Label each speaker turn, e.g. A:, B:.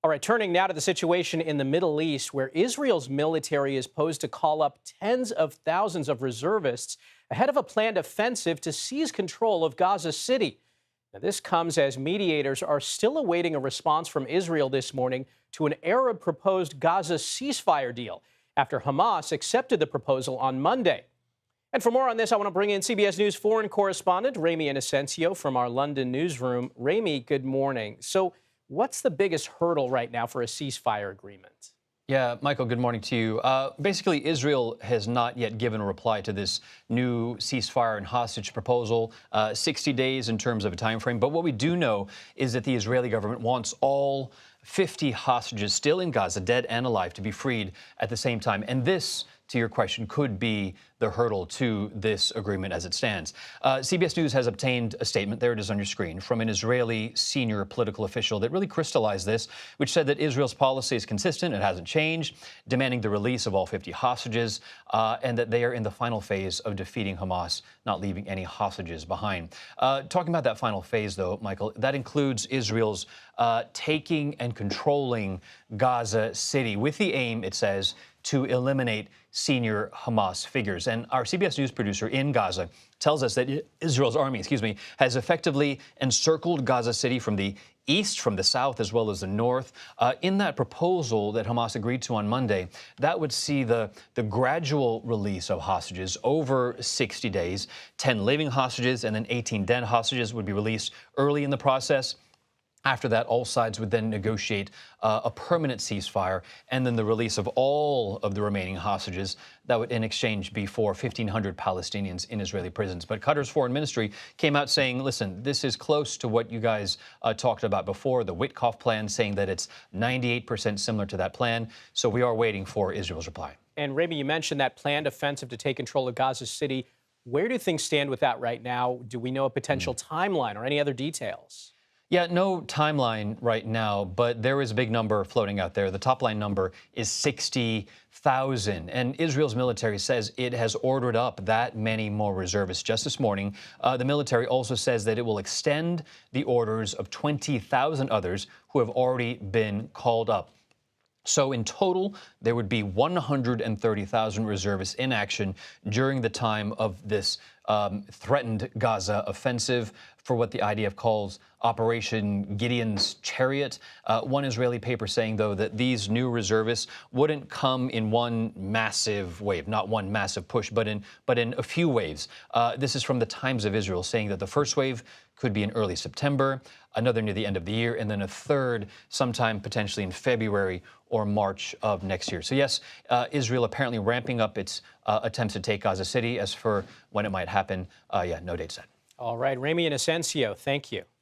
A: All right, turning now to the situation in the Middle East, where Israel's military is posed to call up tens of thousands of reservists ahead of a planned offensive to seize control of Gaza City. Now, this comes as mediators are still awaiting a response from Israel this morning to an Arab-proposed Gaza ceasefire deal after Hamas accepted the proposal on Monday. And for more on this, I want to bring in CBS News foreign correspondent Ramy Inocencio from our London newsroom. Ramy, good morning. So, what's the biggest hurdle right now for a ceasefire agreement?
B: Yeah, Michael, good morning to you. Basically, Israel has not yet given a reply to this new ceasefire and hostage proposal, 60 days in terms of a time frame. But what we do know is that the Israeli government wants all 50 hostages still in Gaza, dead and alive, to be freed at the same time. And this, to your question, could be the hurdle to this agreement as it stands. CBS News has obtained a statement, there it is on your screen, from an Israeli senior political official that really crystallized this, which said that Israel's policy is consistent, it hasn't changed, demanding the release of all 50 hostages, and that they are in the final phase of defeating Hamas, not leaving any hostages behind. Talking about that final phase, though, Michael, that includes Israel's taking and controlling Gaza City with the aim, it says, to eliminate senior Hamas figures. And our CBS News producer in Gaza tells us that Israel's army, has effectively encircled Gaza City from the east, from the south, as well as the north. In that proposal that Hamas agreed to on Monday, that would see the gradual release of hostages over 60 days. 10 living hostages and then 18 dead hostages would be released early in the process. After that, all sides would then negotiate a permanent ceasefire and then the release of all of the remaining hostages. That would, in exchange, be for 1,500 Palestinians in Israeli prisons. But Qatar's foreign ministry came out saying, listen, this is close to what you guys talked about before, the Witkoff plan, saying that it's 98% similar to that plan. So we are waiting for Israel's reply.
A: And Ramy, you mentioned that planned offensive to take control of Gaza City. Where do things stand with that right now? Do we know a potential timeline or any other details?
B: Yeah, no timeline right now, but there is a big number floating out there. The top line number is 60,000. And Israel's military says it has ordered up that many more reservists just this morning. The military also says that it will extend the orders of 20,000 others who have already been called up. So in total, there would be 130,000 reservists in action during the time of this threatened Gaza offensive for what the IDF calls Operation Gideon's Chariot. One Israeli paper saying, though, that these new reservists wouldn't come in one massive wave, not one massive push, but in a few waves. This is from the Times of Israel, saying that the first wave could be in early September, another near the end of the year, and then a third sometime potentially in February or March of next year. So yes, Israel apparently ramping up its attempts to take Gaza City. As for when it might happen, yeah, no date set.
A: All right, Ramy Inocencio, thank you.